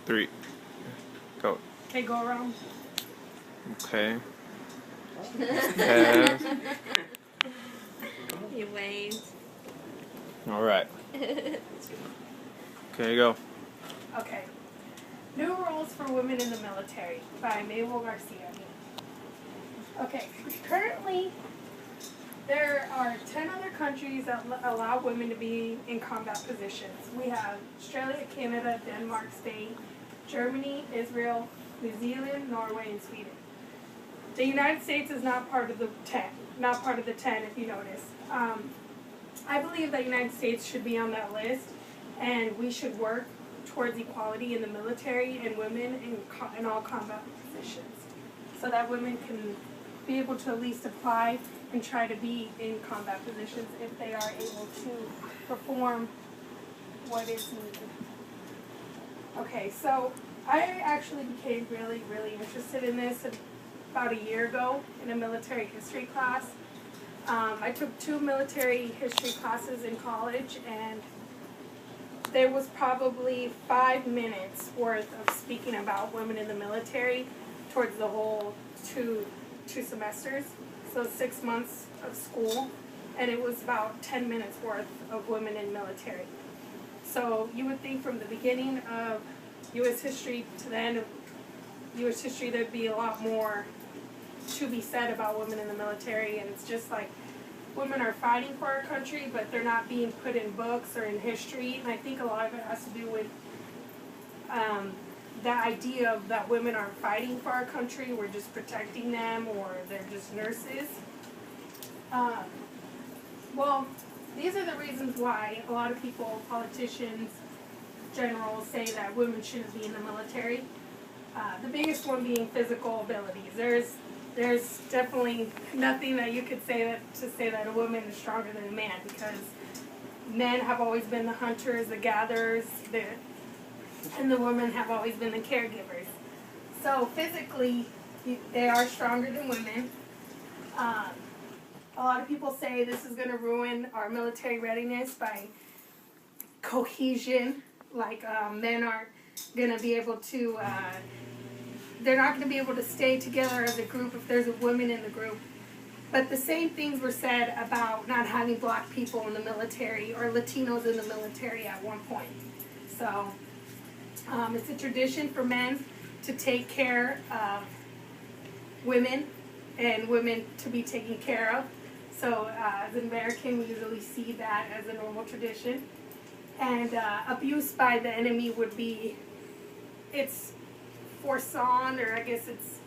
3. Go. Okay, go around. Okay. Pass. You waved. All right. Okay, go. Okay. New Rules for Women in the Military by Mabel Garcia. Okay, currently there are 10 other countries that allow women to be in combat positions. We have Australia, Canada, Denmark, Spain, Germany, Israel, New Zealand, Norway, and Sweden. The United States is not part of the 10. Not part of the 10, if you notice. I believe that the United States should be on that list, and we should work towards equality in the military and women in all combat positions, so that women can be able to at least apply and try to be in combat positions if they are able to perform what is needed. Okay, so I actually became really, really interested in this about a year ago in a military history class. I took 2 military history classes in college, and there was probably 5 minutes worth of speaking about women in the military towards the whole two semesters, so 6 months of school, and it was about 10 minutes worth of women in military. So you would think from the beginning of U.S. history to the end of U.S. history there'd be a lot more to be said about women in the military, and it's just like women are fighting for our country, but they're not being put in books or in history, and I think a lot of it has to do with the idea of that women aren't fighting for our country, we're just protecting them, or they're just nurses. Well, these are the reasons why a lot of people, politicians, generals, say that women shouldn't be in the military. The biggest one being physical abilities. There's definitely nothing that you could say to say that a woman is stronger than a man, because men have always been the hunters, the gatherers, and the women have always been the caregivers. So physically, they are stronger than women. A lot of people say this is going to ruin our military readiness by cohesion, like men aren't going to be able to, they're not going to be able to stay together as a group if there's a woman in the group. But the same things were said about not having black people in the military or Latinos in the military at one point. So it's a tradition for men to take care of women and women to be taken care of. So as an American, we usually see that as a normal tradition. And abuse by the enemy would be, it's foresawn, or I guess it's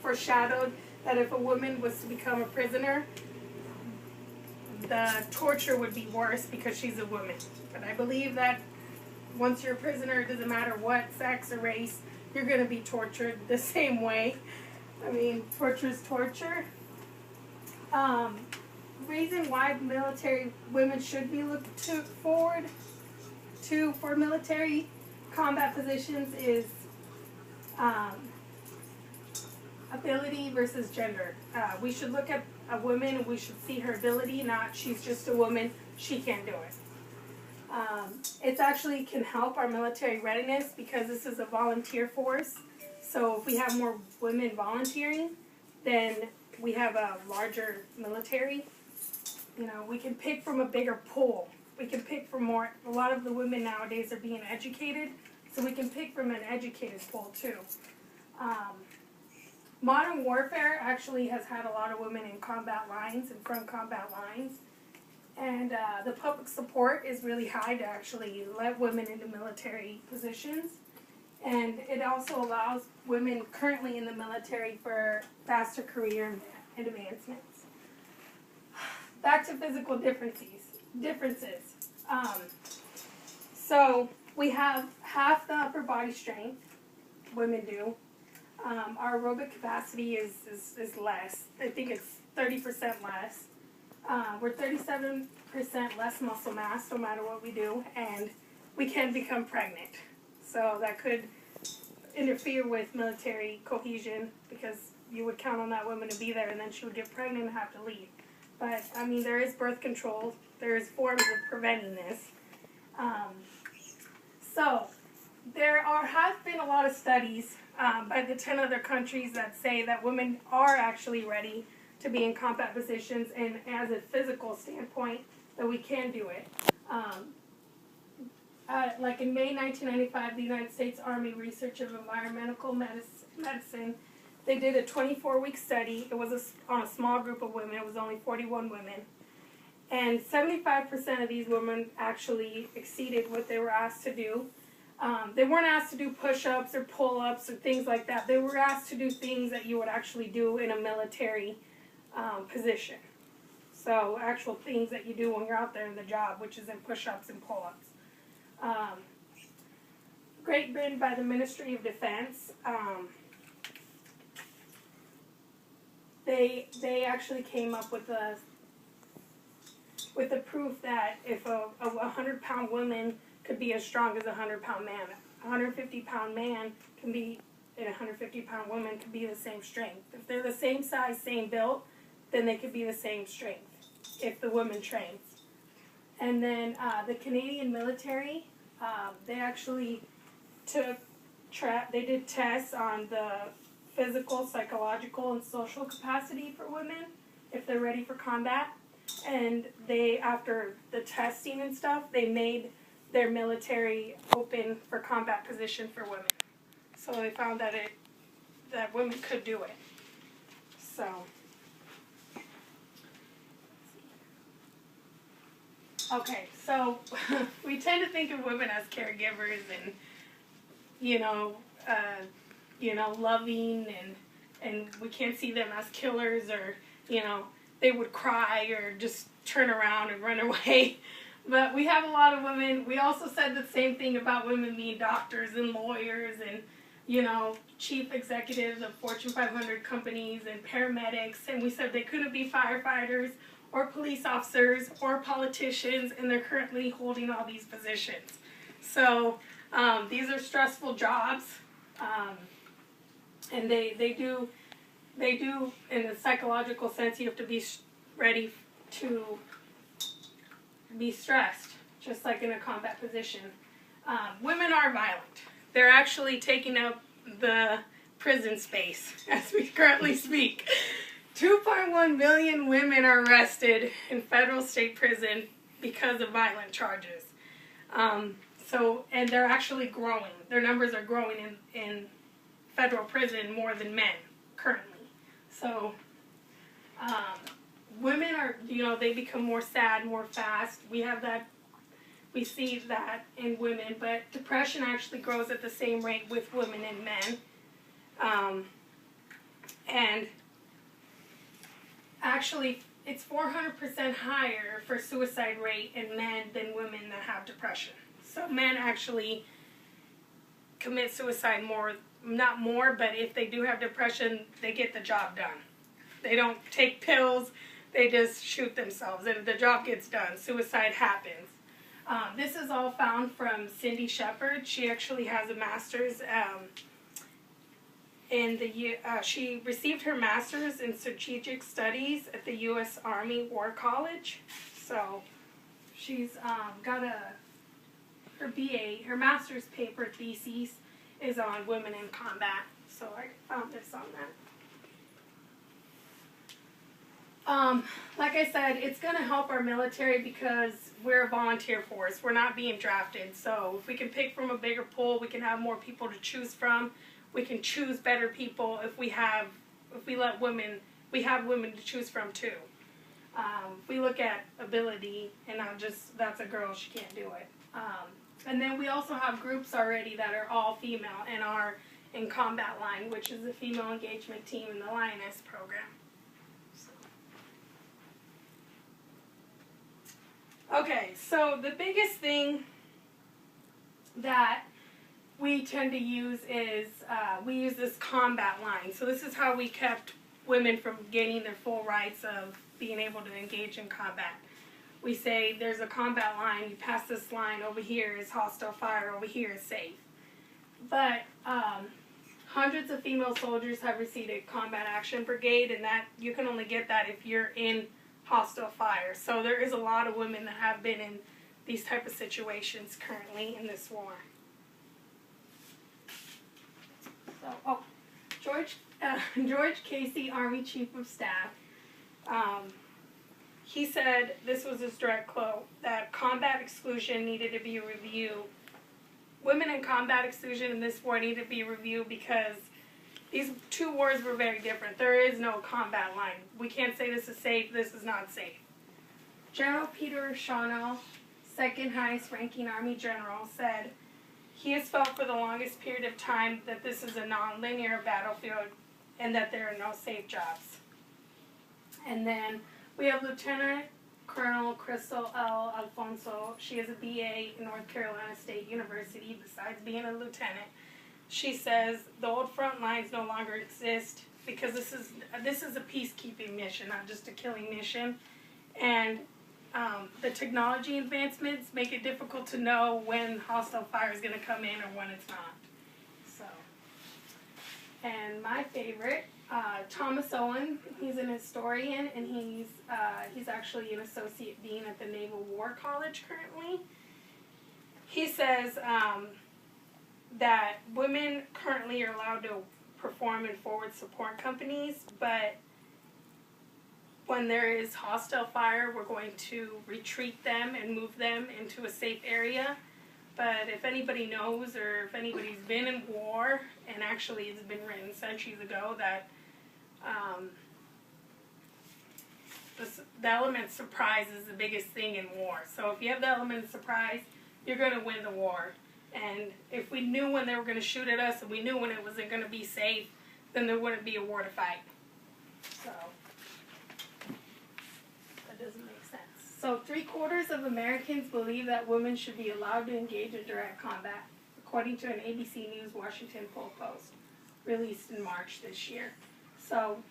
foreshadowed, that if a woman was to become a prisoner, the torture would be worse because she's a woman. But I believe that once you're a prisoner, it doesn't matter what sex or race, you're going to be tortured the same way. I mean, torture is torture. Reason why military women should be looked forward to for military combat positions is ability versus gender. We should look at a woman and we should see her ability, not she's just a woman, she can't do it. It actually can help our military readiness because this is a volunteer force. So if we have more women volunteering, then we have a larger military. You know, we can pick from a bigger pool. We can pick from more. A lot of the women nowadays are being educated, so we can pick from an educated pool too. Modern warfare actually has had a lot of women in combat lines and front combat lines. And the public support is really high to actually let women into military positions. And it also allows women currently in the military for faster career advancements. Back to physical differences. So we have half the upper body strength, women do. Our aerobic capacity is less. I think it's 30% less. We're 37% less muscle mass no matter what we do, and we can become pregnant. So that could interfere with military cohesion because you would count on that woman to be there and then she would get pregnant and have to leave. But, I mean, there is birth control. There is forms of preventing this. So, has been a lot of studies by the 10 other countries that say that women are actually ready to be in combat positions, and as a physical standpoint, that we can do it. Like in May 1995, the United States Army Research of Environmental Medicine, they did a 24-week study. It was on a small group of women. It was only 41 women. And 75% of these women actually exceeded what they were asked to do. They weren't asked to do push-ups or pull-ups or things like that. They were asked to do things that you would actually do in a military position. So actual things that you do when you're out there in the job, which is in push-ups and pull-ups. Great Britain by the Ministry of Defense. They actually came up with the proof that if a 100-pound woman could be as strong as a 100-pound man, a 150-pound man can be, and a 150-pound woman could be the same strength. If they're the same size, same build, then they could be the same strength if the woman trains. And then the Canadian military, they actually they did tests on the physical, psychological, and social capacity for women if they're ready for combat. And they, after the testing and stuff, they made their military open for combat position for women. So they found that women could do it. So, okay, so we tend to think of women as caregivers and, loving, and we can't see them as killers, or, they would cry or just turn around and run away. But we have a lot of women. We also said the same thing about women being doctors and lawyers and, chief executives of Fortune 500 companies and paramedics. And we said they couldn't be firefighters or police officers or politicians, and they're currently holding all these positions. So these are stressful jobs, and they do, in a psychological sense, you have to be ready to be stressed, just like in a combat position. Women are violent. They're actually taking up the prison space as we currently speak. 2.1 million women are arrested in federal state prison because of violent charges. And they're actually growing. Their numbers are growing in federal prison more than men currently. So women are, they become more sad more fast. We see that in women, but depression actually grows at the same rate with women and men. And actually, it's 400% higher for suicide rate in men than women that have depression. So men actually commit suicide more, not more, but if they do have depression, they get the job done. They don't take pills, they just shoot themselves, and the job gets done. Suicide happens. This is all found from Cindy Shepard. She actually has a master's she received her master's in strategic studies at the U.S. Army War College. So she's got her BA, her master's paper thesis is on women in combat. So I found this on that. Like I said, it's going to help our military because we're a volunteer force. We're not being drafted. So if we can pick from a bigger pool, we can have more people to choose from. We can choose better people if we have women to choose from too. We look at ability and not just, that's a girl, she can't do it. And then we also have groups already that are all female and are in Combat Line, which is the female engagement team in the Lioness program. Okay, so the biggest thing that we tend to use is we use this Combat Line. So this is how we kept women from gaining their full rights of being able to engage in combat. We say there's a combat line, you pass this line, over here is hostile fire, over here is safe. But hundreds of female soldiers have received a combat action brigade, and that you can only get that if you're in hostile fire. So there is a lot of women that have been in these type of situations currently in this war. George Casey, Army Chief of Staff, he said, this was his direct quote, that combat exclusion needed to be reviewed. Women in combat exclusion in this war needed to be reviewed because these two wars were very different. There is no combat line. We can't say this is safe, this is not safe. General Peter O'Connell, second highest ranking Army general, said he has felt for the longest period of time that this is a non-linear battlefield and that there are no safe jobs. And then we have Lieutenant Colonel Crystal L. Alfonso. She is a BA in North Carolina State University besides being a lieutenant. She says the old front lines no longer exist because this is a peacekeeping mission, not just a killing mission. And the technology advancements make it difficult to know when hostile fire is going to come in or when it's not. So, and my favorite, Thomas Owen, he's an historian, and he's actually an associate dean at the Naval War College currently. He says that women currently are allowed to perform in forward support companies, but when there is hostile fire, we're going to retreat them and move them into a safe area. But if anybody knows, or if anybody's been in war, and actually it's been written centuries ago, that the element of surprise is the biggest thing in war. So if you have the element of surprise, you're going to win the war. And if we knew when they were going to shoot at us, and we knew when it wasn't going to be safe, then there wouldn't be a war to fight. So that doesn't make sense. So 3/4 of Americans believe that women should be allowed to engage in direct combat, according to an ABC News Washington post released in March this year. So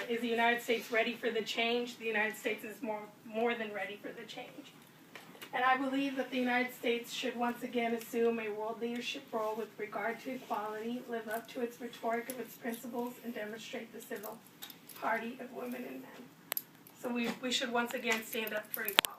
is the United States ready for the change? The United States is more than ready for the change. And I believe that the United States should once again assume a world leadership role with regard to equality, live up to its rhetoric of its principles, and demonstrate the civil party of women and men. So we should once again stand up for equality.